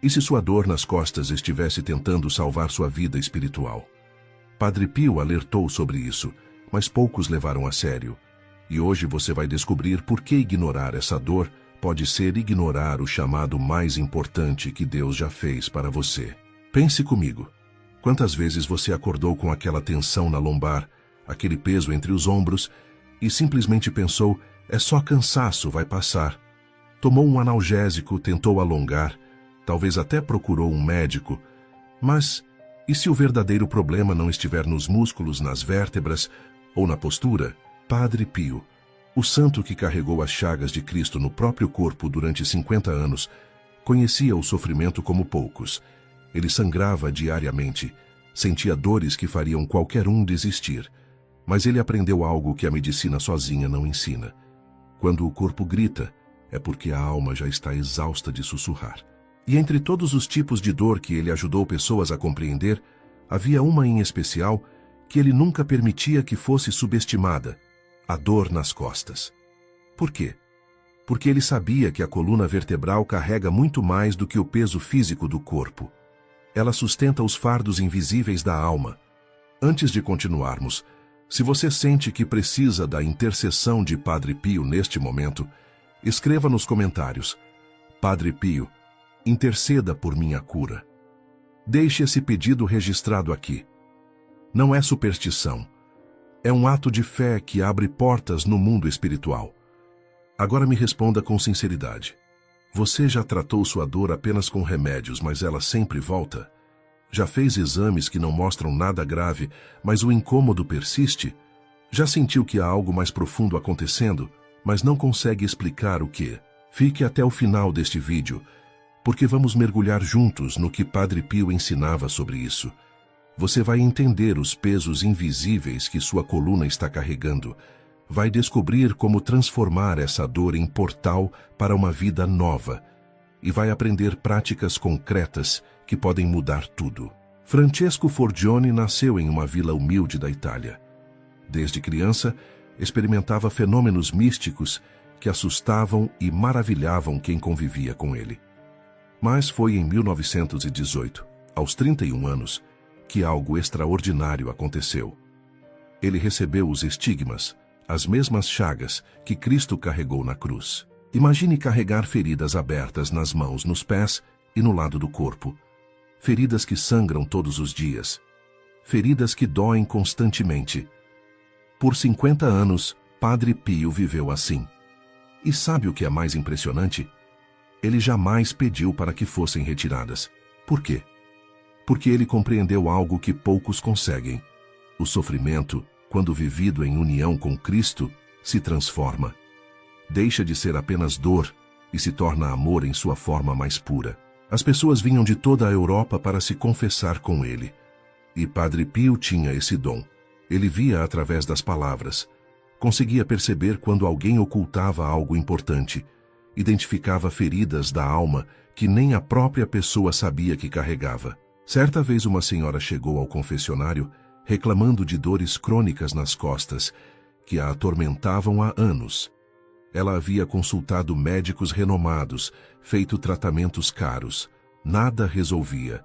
E se sua dor nas costas estivesse tentando salvar sua vida espiritual? Padre Pio alertou sobre isso, mas poucos levaram a sério. E hoje você vai descobrir por que ignorar essa dor pode ser ignorar o chamado mais importante que Deus já fez para você. Pense comigo. Quantas vezes você acordou com aquela tensão na lombar, aquele peso entre os ombros, e simplesmente pensou, é só cansaço, vai passar. Tomou um analgésico, tentou alongar, talvez até procurou um médico, mas e se o verdadeiro problema não estiver nos músculos, nas vértebras ou na postura? Padre Pio, o santo que carregou as chagas de Cristo no próprio corpo durante 50 anos, conhecia o sofrimento como poucos. Ele sangrava diariamente, sentia dores que fariam qualquer um desistir. Mas ele aprendeu algo que a medicina sozinha não ensina. Quando o corpo grita, é porque a alma já está exausta de sussurrar. E entre todos os tipos de dor que ele ajudou pessoas a compreender, havia uma em especial que ele nunca permitia que fosse subestimada: a dor nas costas. Por quê? Porque ele sabia que a coluna vertebral carrega muito mais do que o peso físico do corpo. Ela sustenta os fardos invisíveis da alma. Antes de continuarmos, se você sente que precisa da intercessão de Padre Pio neste momento, escreva nos comentários: Padre Pio, interceda por minha cura. Deixe esse pedido registrado aqui. Não é superstição. É um ato de fé que abre portas no mundo espiritual. Agora me responda com sinceridade. Você já tratou sua dor apenas com remédios, mas ela sempre volta? Já fez exames que não mostram nada grave, mas o incômodo persiste? Já sentiu que há algo mais profundo acontecendo, mas não consegue explicar o que? Fique até o final deste vídeo, porque vamos mergulhar juntos no que Padre Pio ensinava sobre isso. Você vai entender os pesos invisíveis que sua coluna está carregando. Vai descobrir como transformar essa dor em portal para uma vida nova. E vai aprender práticas concretas que podem mudar tudo. Francesco Forgione nasceu em uma vila humilde da Itália. Desde criança, experimentava fenômenos místicos que assustavam e maravilhavam quem convivia com ele. Mas foi em 1918, aos 31 anos, que algo extraordinário aconteceu. Ele recebeu os estigmas, as mesmas chagas que Cristo carregou na cruz. Imagine carregar feridas abertas nas mãos, nos pés e no lado do corpo. Feridas que sangram todos os dias. Feridas que doem constantemente. Por 50 anos, Padre Pio viveu assim. E sabe o que é mais impressionante? Ele jamais pediu para que fossem retiradas. Por quê? Porque ele compreendeu algo que poucos conseguem. O sofrimento, quando vivido em união com Cristo, se transforma. Deixa de ser apenas dor e se torna amor em sua forma mais pura. As pessoas vinham de toda a Europa para se confessar com ele. E Padre Pio tinha esse dom. Ele via através das palavras. Conseguia perceber quando alguém ocultava algo importante. Identificava feridas da alma que nem a própria pessoa sabia que carregava. Certa vez uma senhora chegou ao confessionário reclamando de dores crônicas nas costas que a atormentavam há anos. Ela havia consultado médicos renomados, feito tratamentos caros. Nada resolvia.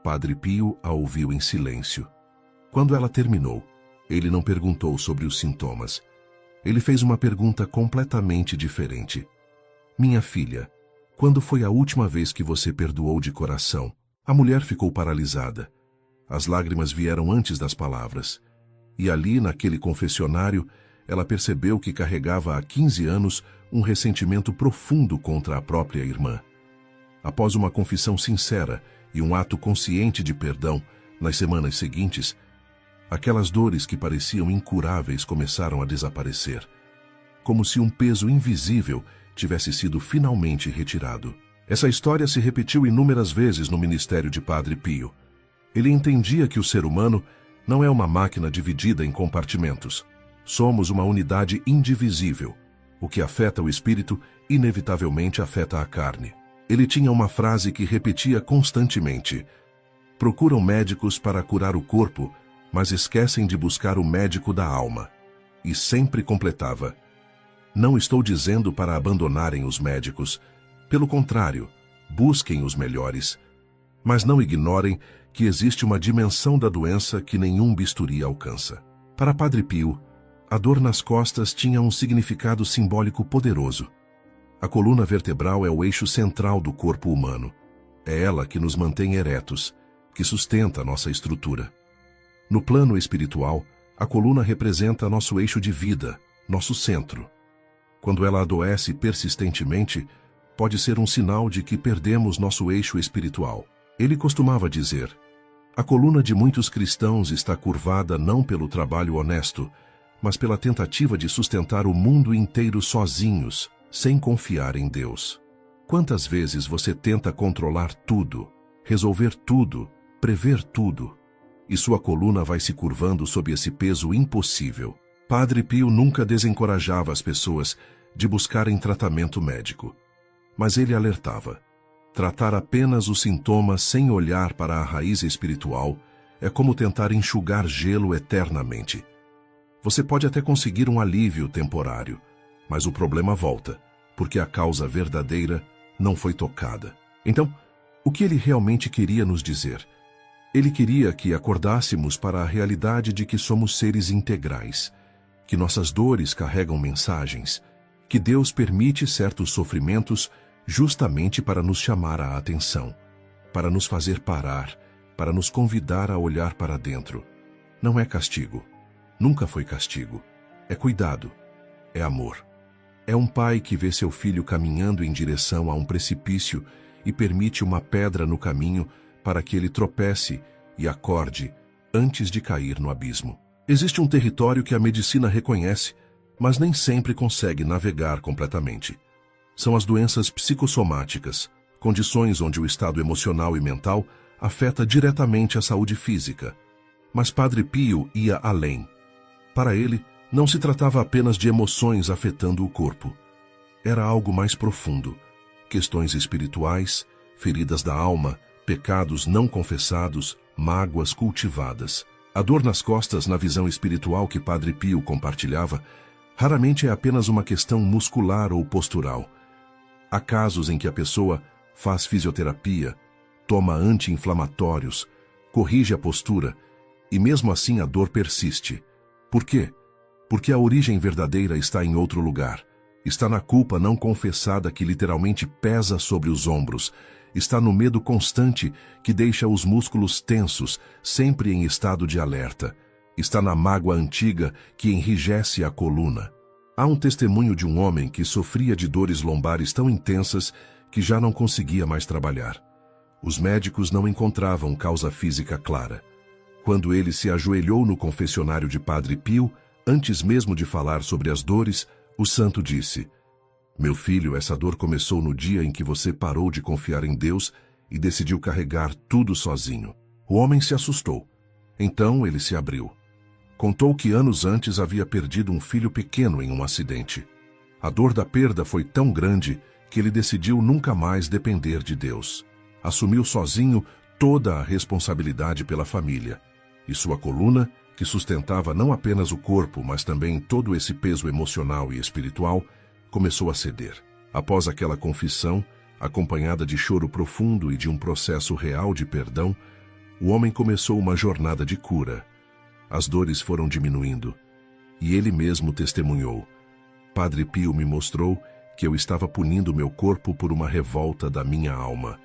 Padre Pio a ouviu em silêncio. Quando ela terminou, ele não perguntou sobre os sintomas. Ele fez uma pergunta completamente diferente. Minha filha, quando foi a última vez que você perdoou de coração? A mulher ficou paralisada. As lágrimas vieram antes das palavras. E ali, naquele confessionário, ela percebeu que carregava há 15 anos um ressentimento profundo contra a própria irmã. Após uma confissão sincera e um ato consciente de perdão, nas semanas seguintes, aquelas dores que pareciam incuráveis começaram a desaparecer, como se um peso invisível tivesse sido finalmente retirado. Essa história se repetiu inúmeras vezes no ministério de Padre Pio. Ele entendia que o ser humano não é uma máquina dividida em compartimentos. Somos uma unidade indivisível. O que afeta o espírito, inevitavelmente afeta a carne. Ele tinha uma frase que repetia constantemente: procuram médicos para curar o corpo, mas esquecem de buscar o médico da alma. E sempre completava: não estou dizendo para abandonarem os médicos. Pelo contrário, busquem os melhores. Mas não ignorem que existe uma dimensão da doença que nenhum bisturi alcança. Para Padre Pio, a dor nas costas tinha um significado simbólico poderoso. A coluna vertebral é o eixo central do corpo humano. É ela que nos mantém eretos, que sustenta a nossa estrutura. No plano espiritual, a coluna representa nosso eixo de vida, nosso centro. Quando ela adoece persistentemente, pode ser um sinal de que perdemos nosso eixo espiritual. Ele costumava dizer: a coluna de muitos cristãos está curvada não pelo trabalho honesto, mas pela tentativa de sustentar o mundo inteiro sozinhos, sem confiar em Deus. Quantas vezes você tenta controlar tudo, resolver tudo, prever tudo, e sua coluna vai se curvando sob esse peso impossível? Padre Pio nunca desencorajava as pessoas de buscarem tratamento médico, mas ele alertava: tratar apenas os sintomas sem olhar para a raiz espiritual é como tentar enxugar gelo eternamente. Você pode até conseguir um alívio temporário, mas o problema volta, porque a causa verdadeira não foi tocada. Então, o que ele realmente queria nos dizer? Ele queria que acordássemos para a realidade de que somos seres integrais, que nossas dores carregam mensagens, que Deus permite certos sofrimentos justamente para nos chamar a atenção, para nos fazer parar, para nos convidar a olhar para dentro. Não é castigo. Nunca foi castigo. É cuidado. É amor. É um pai que vê seu filho caminhando em direção a um precipício e permite uma pedra no caminho para que ele tropece e acorde antes de cair no abismo. Existe um território que a medicina reconhece, mas nem sempre consegue navegar completamente. São as doenças psicossomáticas, condições onde o estado emocional e mental afeta diretamente a saúde física. Mas Padre Pio ia além. Para ele, não se tratava apenas de emoções afetando o corpo. Era algo mais profundo. Questões espirituais, feridas da alma, pecados não confessados, mágoas cultivadas. A dor nas costas, na visão espiritual que Padre Pio compartilhava, raramente é apenas uma questão muscular ou postural. Há casos em que a pessoa faz fisioterapia, toma anti-inflamatórios, corrige a postura, e mesmo assim a dor persiste. Por quê? Porque a origem verdadeira está em outro lugar. Está na culpa não confessada que literalmente pesa sobre os ombros. Está no medo constante que deixa os músculos tensos, sempre em estado de alerta. Está na mágoa antiga que enrijece a coluna. Há um testemunho de um homem que sofria de dores lombares tão intensas que já não conseguia mais trabalhar. Os médicos não encontravam causa física clara. Quando ele se ajoelhou no confessionário de Padre Pio, antes mesmo de falar sobre as dores, o santo disse: meu filho, essa dor começou no dia em que você parou de confiar em Deus e decidiu carregar tudo sozinho. O homem se assustou. Então ele se abriu. Contou que anos antes havia perdido um filho pequeno em um acidente. A dor da perda foi tão grande que ele decidiu nunca mais depender de Deus. Assumiu sozinho toda a responsabilidade pela família. E sua coluna, que sustentava não apenas o corpo, mas também todo esse peso emocional e espiritual, começou a ceder. Após aquela confissão, acompanhada de choro profundo e de um processo real de perdão, o homem começou uma jornada de cura. As dores foram diminuindo, e ele mesmo testemunhou: Padre Pio me mostrou que eu estava punindo meu corpo por uma revolta da minha alma.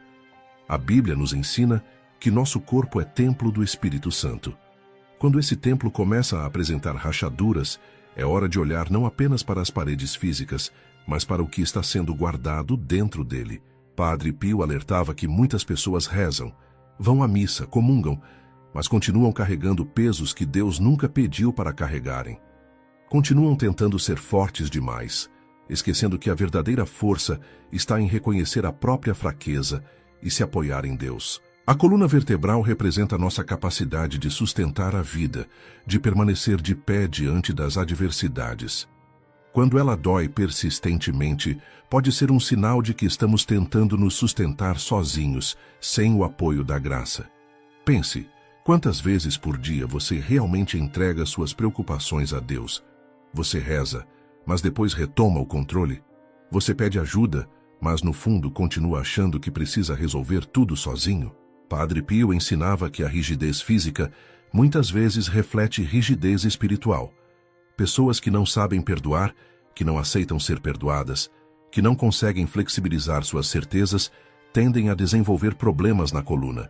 A Bíblia nos ensina que nosso corpo é templo do Espírito Santo. Quando esse templo começa a apresentar rachaduras, é hora de olhar não apenas para as paredes físicas, mas para o que está sendo guardado dentro dele. Padre Pio alertava que muitas pessoas rezam, vão à missa, comungam, mas continuam carregando pesos que Deus nunca pediu para carregarem. Continuam tentando ser fortes demais, esquecendo que a verdadeira força está em reconhecer a própria fraqueza e se apoiar em Deus. A coluna vertebral representa nossa capacidade de sustentar a vida, de permanecer de pé diante das adversidades. Quando ela dói persistentemente, pode ser um sinal de que estamos tentando nos sustentar sozinhos, sem o apoio da graça. Pense, quantas vezes por dia você realmente entrega suas preocupações a Deus? Você reza, mas depois retoma o controle? Você pede ajuda, mas no fundo continua achando que precisa resolver tudo sozinho? Padre Pio ensinava que a rigidez física muitas vezes reflete rigidez espiritual. Pessoas que não sabem perdoar, que não aceitam ser perdoadas, que não conseguem flexibilizar suas certezas, tendem a desenvolver problemas na coluna.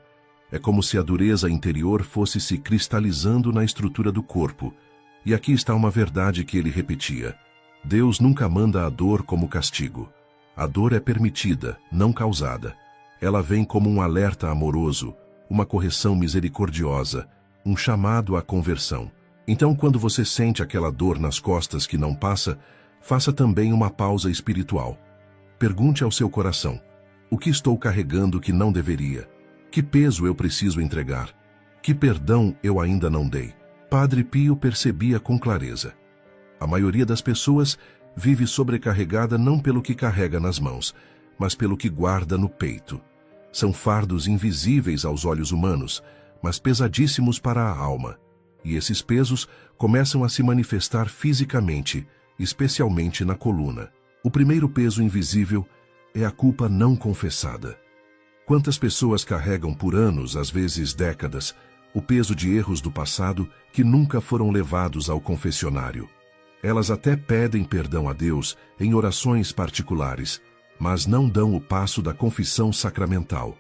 É como se a dureza interior fosse se cristalizando na estrutura do corpo. E aqui está uma verdade que ele repetia: Deus nunca manda a dor como castigo. A dor é permitida, não causada. Ela vem como um alerta amoroso, uma correção misericordiosa, um chamado à conversão. Então, quando você sente aquela dor nas costas que não passa, faça também uma pausa espiritual. Pergunte ao seu coração: o que estou carregando que não deveria? Que peso eu preciso entregar? Que perdão eu ainda não dei? Padre Pio percebia com clareza: a maioria das pessoas vive sobrecarregada não pelo que carrega nas mãos, mas pelo que guarda no peito. São fardos invisíveis aos olhos humanos, mas pesadíssimos para a alma. E esses pesos começam a se manifestar fisicamente, especialmente na coluna. O primeiro peso invisível é a culpa não confessada. Quantas pessoas carregam por anos, às vezes décadas, o peso de erros do passado que nunca foram levados ao confessionário? Elas até pedem perdão a Deus em orações particulares, mas não dão o passo da confissão sacramental.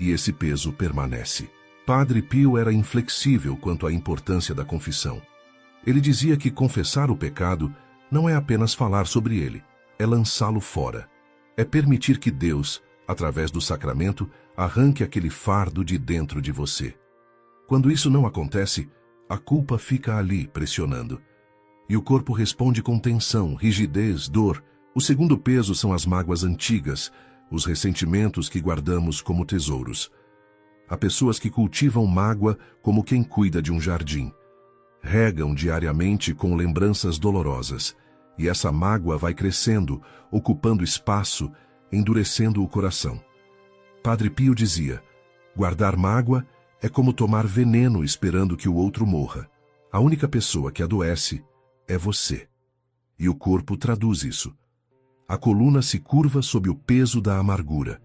E esse peso permanece. Padre Pio era inflexível quanto à importância da confissão. Ele dizia que confessar o pecado não é apenas falar sobre ele, é lançá-lo fora. É permitir que Deus, através do sacramento, arranque aquele fardo de dentro de você. Quando isso não acontece, a culpa fica ali pressionando. E o corpo responde com tensão, rigidez, dor. O segundo peso são as mágoas antigas, os ressentimentos que guardamos como tesouros. Há pessoas que cultivam mágoa como quem cuida de um jardim. Regam diariamente com lembranças dolorosas, e essa mágoa vai crescendo, ocupando espaço, endurecendo o coração. Padre Pio dizia: guardar mágoa é como tomar veneno esperando que o outro morra. A única pessoa que adoece é você. E o corpo traduz isso. A coluna se curva sob o peso da amargura.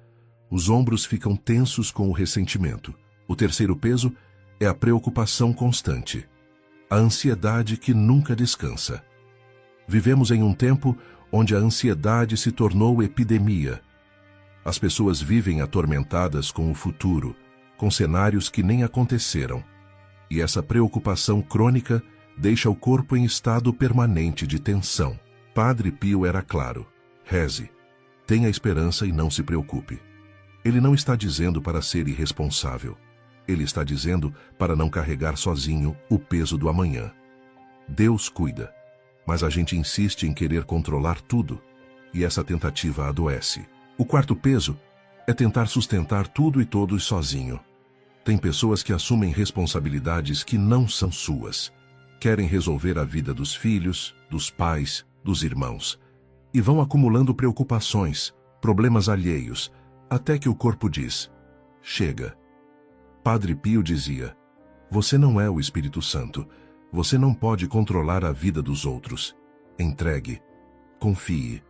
Os ombros ficam tensos com o ressentimento. O terceiro peso é a preocupação constante. A ansiedade que nunca descansa. Vivemos em um tempo onde a ansiedade se tornou epidemia. As pessoas vivem atormentadas com o futuro, com cenários que nem aconteceram. E essa preocupação crônica deixa o corpo em estado permanente de tensão. Padre Pio era claro: reze, tenha esperança e não se preocupe. Ele não está dizendo para ser irresponsável. Ele está dizendo para não carregar sozinho o peso do amanhã. Deus cuida, mas a gente insiste em querer controlar tudo, e essa tentativa adoece. O quarto peso é tentar sustentar tudo e todos sozinho. Tem pessoas que assumem responsabilidades que não são suas. Querem resolver a vida dos filhos, dos pais, dos irmãos. E vão acumulando preocupações, problemas alheios, até que o corpo diz: chega. Padre Pio dizia: você não é o Espírito Santo. Você não pode controlar a vida dos outros. Entregue. Confie.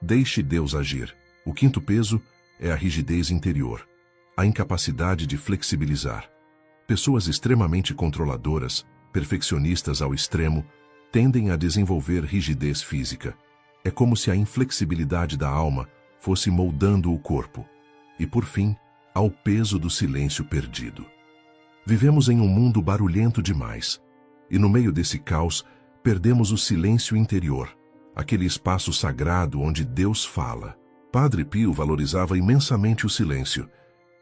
Deixe Deus agir. O quinto peso é a rigidez interior. A incapacidade de flexibilizar. Pessoas extremamente controladoras, perfeccionistas ao extremo, tendem a desenvolver rigidez física. É como se a inflexibilidade da alma fosse moldando o corpo. E por fim, há o peso do silêncio perdido. Vivemos em um mundo barulhento demais. E no meio desse caos, perdemos o silêncio interior, aquele espaço sagrado onde Deus fala. Padre Pio valorizava imensamente o silêncio.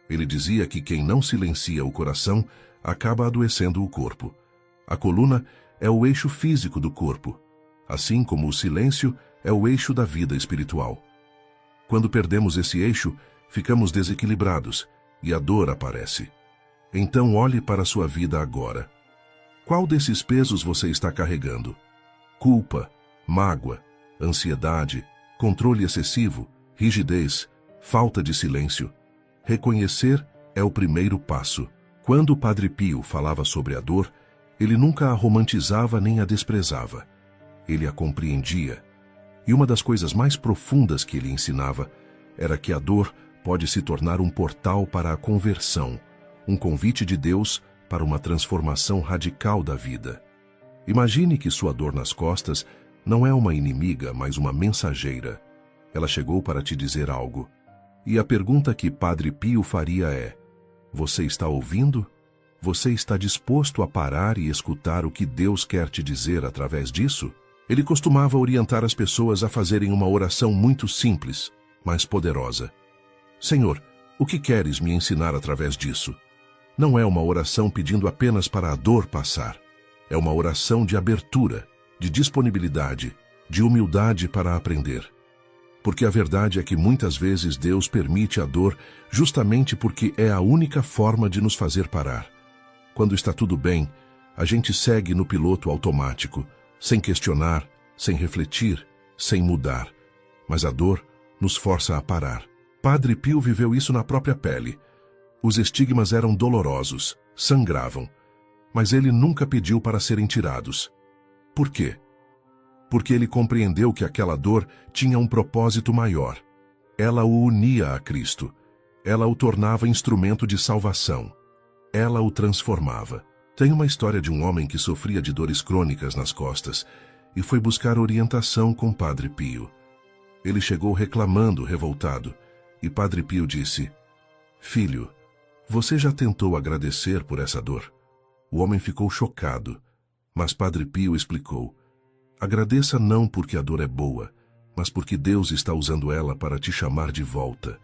Ele dizia que quem não silencia o coração acaba adoecendo o corpo. A coluna é o eixo físico do corpo, assim como o silêncio é o eixo da vida espiritual. Quando perdemos esse eixo, ficamos desequilibrados e a dor aparece. Então olhe para a sua vida agora. Qual desses pesos você está carregando? Culpa, mágoa, ansiedade, controle excessivo, rigidez, falta de silêncio. Reconhecer é o primeiro passo. Quando o Padre Pio falava sobre a dor, ele nunca a romantizava nem a desprezava. Ele a compreendia. E uma das coisas mais profundas que ele ensinava era que a dor pode se tornar um portal para a conversão, um convite de Deus para uma transformação radical da vida. Imagine que sua dor nas costas não é uma inimiga, mas uma mensageira. Ela chegou para te dizer algo. E a pergunta que Padre Pio faria é: você está ouvindo? Você está disposto a parar e escutar o que Deus quer te dizer através disso? Ele costumava orientar as pessoas a fazerem uma oração muito simples, mas poderosa. Senhor, o que queres me ensinar através disso? Não é uma oração pedindo apenas para a dor passar. É uma oração de abertura, de disponibilidade, de humildade para aprender. Porque a verdade é que muitas vezes Deus permite a dor justamente porque é a única forma de nos fazer parar. Quando está tudo bem, a gente segue no piloto automático, sem questionar, sem refletir, sem mudar. Mas a dor nos força a parar. Padre Pio viveu isso na própria pele. Os estigmas eram dolorosos, sangravam, mas ele nunca pediu para serem tirados. Por quê? Porque ele compreendeu que aquela dor tinha um propósito maior. Ela o unia a Cristo. Ela o tornava instrumento de salvação. Ela o transformava. Tem uma história de um homem que sofria de dores crônicas nas costas e foi buscar orientação com Padre Pio. Ele chegou reclamando, revoltado, e Padre Pio disse: filho, você já tentou agradecer por essa dor? O homem ficou chocado, mas Padre Pio explicou: agradeça não porque a dor é boa, mas porque Deus está usando ela para te chamar de volta.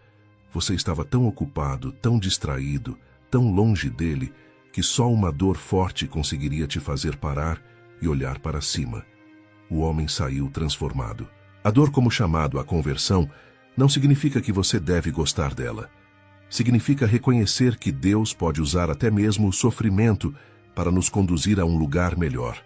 Você estava tão ocupado, tão distraído, tão longe dele, que só uma dor forte conseguiria te fazer parar e olhar para cima. O homem saiu transformado. A dor como chamado à conversão não significa que você deve gostar dela. Significa reconhecer que Deus pode usar até mesmo o sofrimento para nos conduzir a um lugar melhor.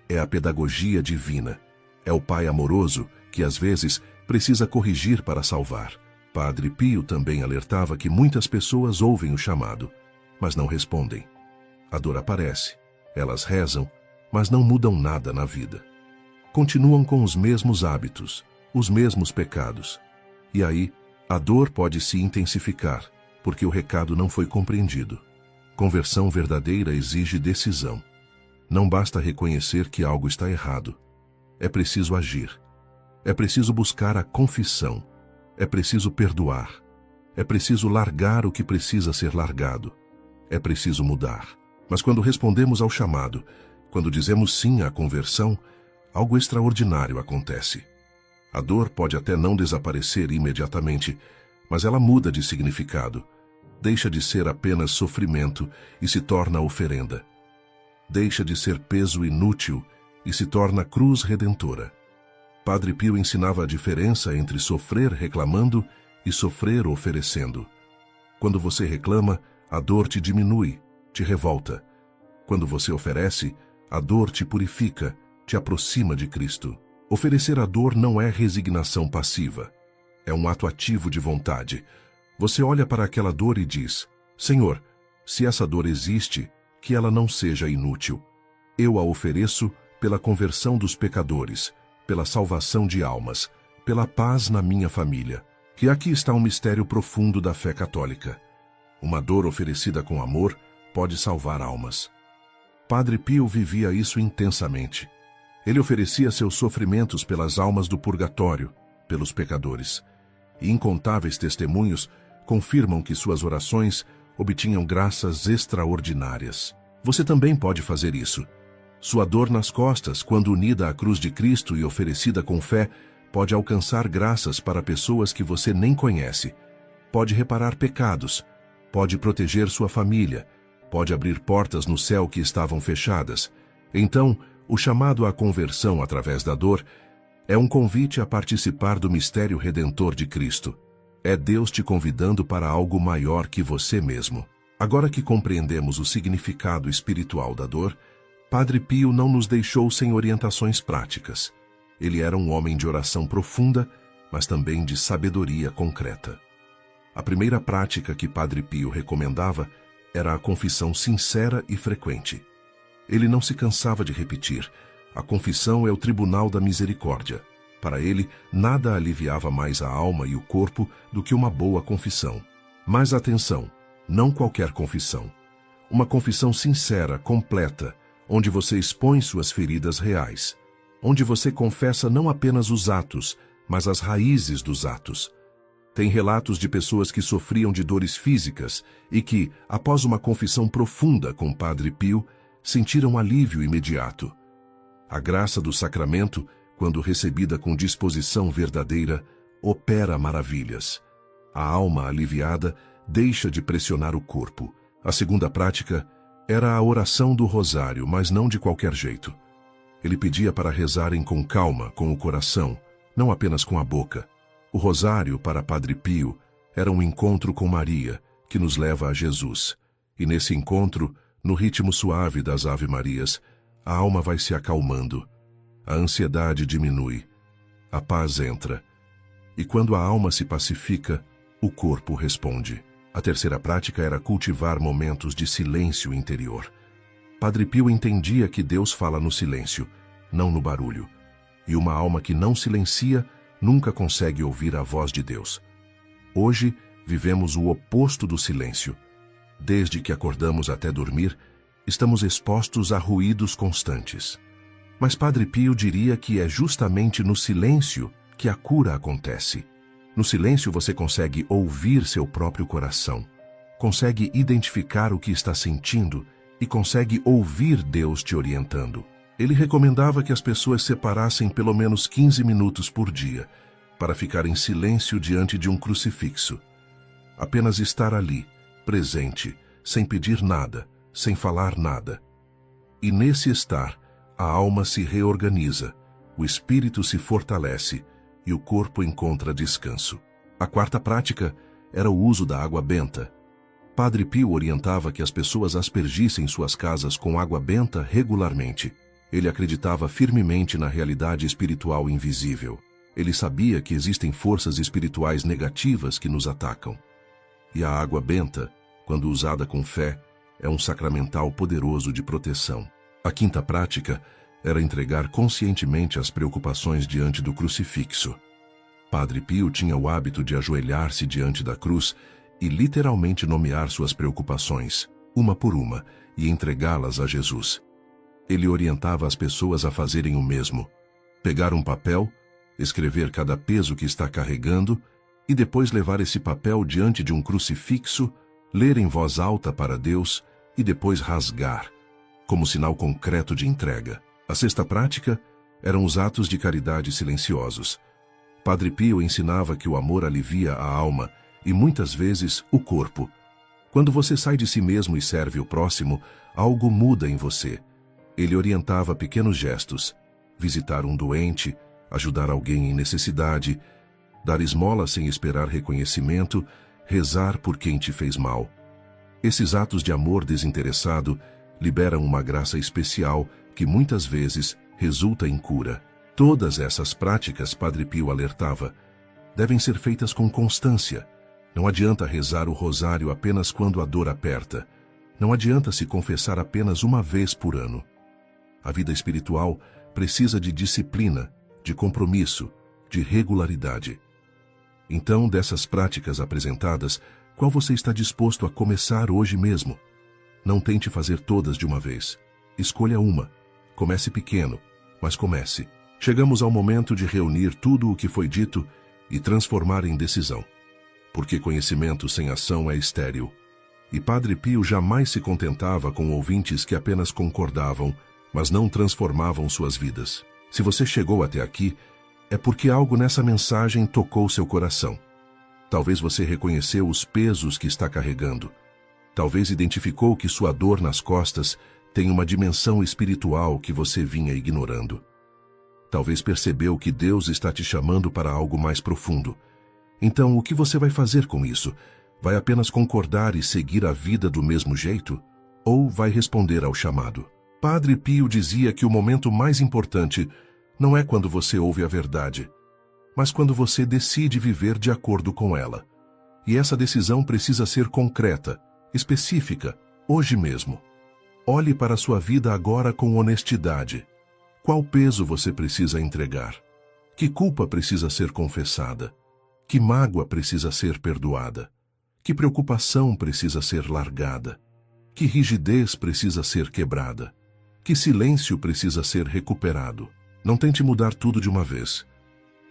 É a pedagogia divina. É o Pai amoroso que, às vezes, precisa corrigir para salvar. Padre Pio também alertava que muitas pessoas ouvem o chamado, mas não respondem. A dor aparece, elas rezam, mas não mudam nada na vida. Continuam com os mesmos hábitos, os mesmos pecados. E aí, a dor pode se intensificar, porque o recado não foi compreendido. Conversão verdadeira exige decisão. Não basta reconhecer que algo está errado. É preciso agir. É preciso buscar a confissão. É preciso perdoar. É preciso largar o que precisa ser largado. É preciso mudar. Mas quando respondemos ao chamado, quando dizemos sim à conversão, algo extraordinário acontece. A dor pode até não desaparecer imediatamente, mas ela muda de significado. Deixa de ser apenas sofrimento e se torna oferenda. Deixa de ser peso inútil e se torna cruz redentora. Padre Pio ensinava a diferença entre sofrer reclamando e sofrer oferecendo. Quando você reclama, a dor te diminui, te revolta. Quando você oferece, a dor te purifica, te aproxima de Cristo. Oferecer a dor não é resignação passiva. É um ato ativo de vontade. Você olha para aquela dor e diz: Senhor, se essa dor existe, que ela não seja inútil. Eu a ofereço pela conversão dos pecadores, pela salvação de almas, pela paz na minha família. Que aqui está um mistério profundo da fé católica. Uma dor oferecida com amor pode salvar almas. Padre Pio vivia isso intensamente. Ele oferecia seus sofrimentos pelas almas do purgatório, pelos pecadores. E incontáveis testemunhos confirmam que suas orações obtinham graças extraordinárias. Você também pode fazer isso. Sua dor nas costas, quando unida à cruz de Cristo e oferecida com fé, pode alcançar graças para pessoas que você nem conhece. Pode reparar pecados, pode proteger sua família, pode abrir portas no céu que estavam fechadas. Então, o chamado à conversão através da dor é um convite a participar do mistério redentor de Cristo. É Deus te convidando para algo maior que você mesmo. Agora que compreendemos o significado espiritual da dor, Padre Pio não nos deixou sem orientações práticas. Ele era um homem de oração profunda, mas também de sabedoria concreta. A primeira prática que Padre Pio recomendava era a confissão sincera e frequente. Ele não se cansava de repetir: a confissão é o tribunal da misericórdia. Para ele, nada aliviava mais a alma e o corpo do que uma boa confissão. Mas atenção, não qualquer confissão. Uma confissão sincera, completa, onde você expõe suas feridas reais. Onde você confessa não apenas os atos, mas as raízes dos atos. Tem relatos de pessoas que sofriam de dores físicas e que, após uma confissão profunda com Padre Pio, sentiram alívio imediato. A graça do sacramento, quando recebida com disposição verdadeira, opera maravilhas. A alma aliviada deixa de pressionar o corpo. A segunda prática era a oração do rosário, mas não de qualquer jeito. Ele pedia para rezarem com calma, com o coração, não apenas com a boca. O rosário, para Padre Pio, era um encontro com Maria, que nos leva a Jesus. E nesse encontro, no ritmo suave das Ave-Marias, a alma vai se acalmando. A ansiedade diminui. A paz entra. E quando a alma se pacifica, o corpo responde. A terceira prática era cultivar momentos de silêncio interior. Padre Pio entendia que Deus fala no silêncio, não no barulho. E uma alma que não silencia nunca consegue ouvir a voz de Deus. Hoje, vivemos o oposto do silêncio. Desde que acordamos até dormir, estamos expostos a ruídos constantes. Mas Padre Pio diria que é justamente no silêncio que a cura acontece. No silêncio você consegue ouvir seu próprio coração, consegue identificar o que está sentindo e consegue ouvir Deus te orientando. Ele recomendava que as pessoas separassem pelo menos 15 minutos por dia para ficar em silêncio diante de um crucifixo. Apenas estar ali, presente, sem pedir nada, sem falar nada. E nesse estar, a alma se reorganiza, o espírito se fortalece e o corpo encontra descanso. A quarta prática era o uso da água benta. Padre Pio orientava que as pessoas aspergissem suas casas com água benta regularmente. Ele acreditava firmemente na realidade espiritual invisível. Ele sabia que existem forças espirituais negativas que nos atacam. E a água benta, quando usada com fé, é um sacramental poderoso de proteção. A quinta prática era entregar conscientemente as preocupações diante do crucifixo. Padre Pio tinha o hábito de ajoelhar-se diante da cruz e literalmente nomear suas preocupações, uma por uma, e entregá-las a Jesus. Ele orientava as pessoas a fazerem o mesmo. Pegar um papel, escrever cada peso que está carregando e depois levar esse papel diante de um crucifixo, ler em voz alta para Deus e depois rasgar, como sinal concreto de entrega. A sexta prática eram os atos de caridade silenciosos. Padre Pio ensinava que o amor alivia a alma e muitas vezes o corpo. Quando você sai de si mesmo e serve o próximo, algo muda em você. Ele orientava pequenos gestos: visitar um doente, ajudar alguém em necessidade, dar esmola sem esperar reconhecimento, rezar por quem te fez mal. Esses atos de amor desinteressado liberam uma graça especial que muitas vezes resulta em cura. Todas essas práticas, Padre Pio alertava, devem ser feitas com constância. Não adianta rezar o rosário apenas quando a dor aperta. Não adianta se confessar apenas uma vez por ano. A vida espiritual precisa de disciplina, de compromisso, de regularidade. Então, dessas práticas apresentadas, qual você está disposto a começar hoje mesmo? Não tente fazer todas de uma vez. Escolha uma. Comece pequeno, mas comece. Chegamos ao momento de reunir tudo o que foi dito e transformar em decisão. Porque conhecimento sem ação é estéril. E Padre Pio jamais se contentava com ouvintes que apenas concordavam, mas não transformavam suas vidas. Se você chegou até aqui, é porque algo nessa mensagem tocou seu coração. Talvez você reconheceu os pesos que está carregando. Talvez identificou que sua dor nas costas tem uma dimensão espiritual que você vinha ignorando. Talvez percebeu que Deus está te chamando para algo mais profundo. Então, o que você vai fazer com isso? Vai apenas concordar e seguir a vida do mesmo jeito? Ou vai responder ao chamado? Padre Pio dizia que o momento mais importante não é quando você ouve a verdade, mas quando você decide viver de acordo com ela. E essa decisão precisa ser concreta, específica, hoje mesmo. Olhe para a sua vida agora com honestidade. Qual peso você precisa entregar? Que culpa precisa ser confessada? Que mágoa precisa ser perdoada? Que preocupação precisa ser largada? Que rigidez precisa ser quebrada? Que silêncio precisa ser recuperado? Não tente mudar tudo de uma vez.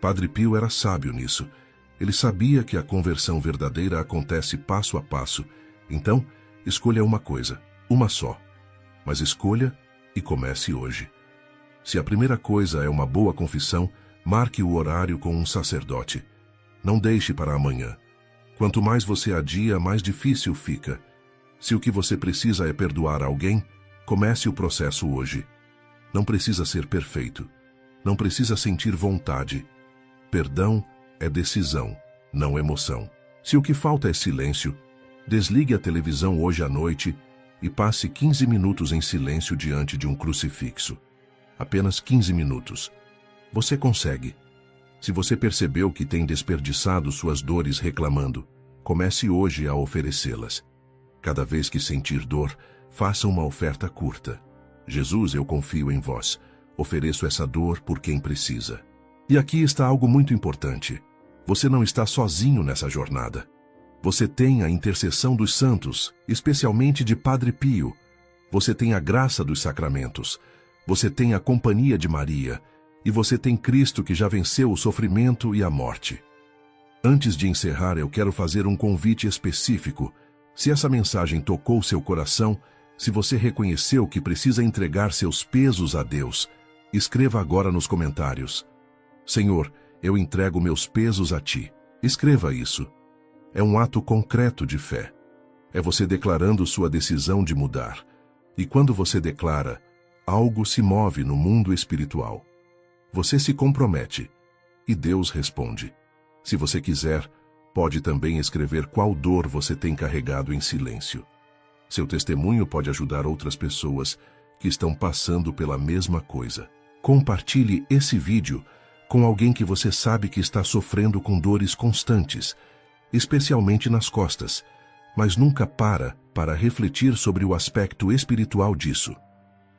Padre Pio era sábio nisso. Ele sabia que a conversão verdadeira acontece passo a passo. Então, escolha uma coisa, uma só. Mas escolha e comece hoje. Se a primeira coisa é uma boa confissão, marque o horário com um sacerdote. Não deixe para amanhã. Quanto mais você adia, mais difícil fica. Se o que você precisa é perdoar alguém, comece o processo hoje. Não precisa ser perfeito. Não precisa sentir vontade. Perdão é decisão, não emoção. Se o que falta é silêncio, desligue a televisão hoje à noite e passe 15 minutos em silêncio diante de um crucifixo. Apenas 15 minutos. Você consegue. Se você percebeu que tem desperdiçado suas dores reclamando, comece hoje a oferecê-las. Cada vez que sentir dor, faça uma oferta curta. Jesus, eu confio em vós. Ofereço essa dor por quem precisa. E aqui está algo muito importante. Você não está sozinho nessa jornada. Você tem a intercessão dos santos, especialmente de Padre Pio. Você tem a graça dos sacramentos. Você tem a companhia de Maria. E você tem Cristo que já venceu o sofrimento e a morte. Antes de encerrar, eu quero fazer um convite específico. Se essa mensagem tocou seu coração, se você reconheceu que precisa entregar seus pesos a Deus, escreva agora nos comentários: Senhor, eu entrego meus pesos a Ti. Escreva isso. É um ato concreto de fé. É você declarando sua decisão de mudar. E quando você declara, algo se move no mundo espiritual. Você se compromete e Deus responde. Se você quiser, pode também escrever qual dor você tem carregado em silêncio. Seu testemunho pode ajudar outras pessoas que estão passando pela mesma coisa. Compartilhe esse vídeo com alguém que você sabe que está sofrendo com dores constantes, especialmente nas costas, mas nunca para refletir sobre o aspecto espiritual disso.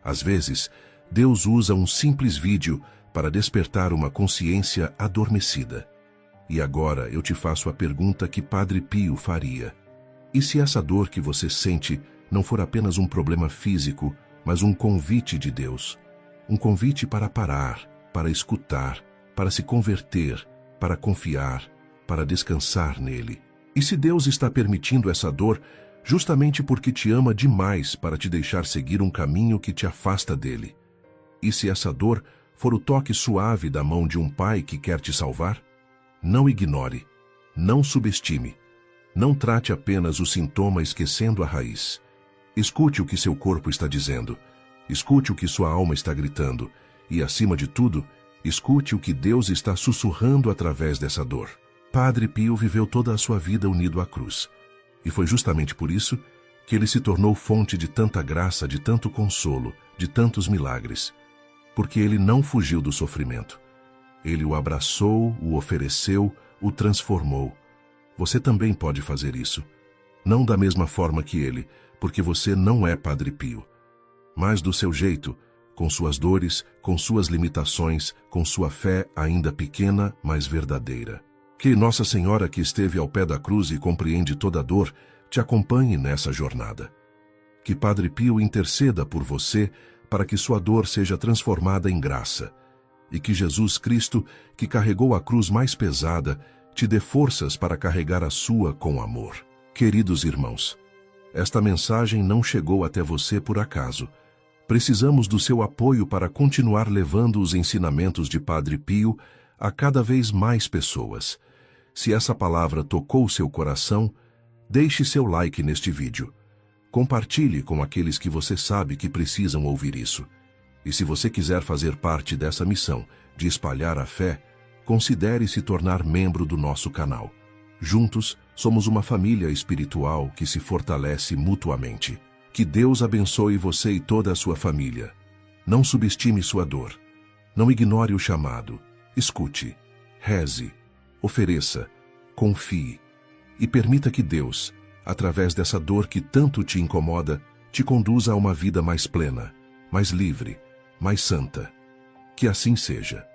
Às vezes, Deus usa um simples vídeo para despertar uma consciência adormecida. E agora eu te faço a pergunta que Padre Pio faria. E se essa dor que você sente não for apenas um problema físico, mas um convite de Deus? Um convite para parar, para escutar, para se converter, para confiar, para descansar nele. E se Deus está permitindo essa dor justamente porque te ama demais para te deixar seguir um caminho que te afasta dele? E se essa dor for o toque suave da mão de um pai que quer te salvar? Não ignore, não subestime, não trate apenas o sintoma esquecendo a raiz. Escute o que seu corpo está dizendo, escute o que sua alma está gritando e, acima de tudo, escute o que Deus está sussurrando através dessa dor. Padre Pio viveu toda a sua vida unido à cruz, e foi justamente por isso que ele se tornou fonte de tanta graça, de tanto consolo, de tantos milagres. Porque ele não fugiu do sofrimento. Ele o abraçou, o ofereceu, o transformou. Você também pode fazer isso. Não da mesma forma que ele, porque você não é Padre Pio. Mas do seu jeito, com suas dores, com suas limitações, com sua fé ainda pequena, mas verdadeira. Que Nossa Senhora, que esteve ao pé da cruz e compreende toda a dor, te acompanhe nessa jornada. Que Padre Pio interceda por você, para que sua dor seja transformada em graça, e que Jesus Cristo, que carregou a cruz mais pesada, te dê forças para carregar a sua com amor. Queridos irmãos, esta mensagem não chegou até você por acaso. Precisamos do seu apoio para continuar levando os ensinamentos de Padre Pio a cada vez mais pessoas. Se essa palavra tocou seu coração, deixe seu like neste vídeo. Compartilhe com aqueles que você sabe que precisam ouvir isso. E se você quiser fazer parte dessa missão de espalhar a fé, considere se tornar membro do nosso canal. Juntos, somos uma família espiritual que se fortalece mutuamente. Que Deus abençoe você e toda a sua família. Não subestime sua dor. Não ignore o chamado. Escute, reze, ofereça, confie e permita que Deus, através dessa dor que tanto te incomoda, te conduza a uma vida mais plena, mais livre, mais santa. Que assim seja.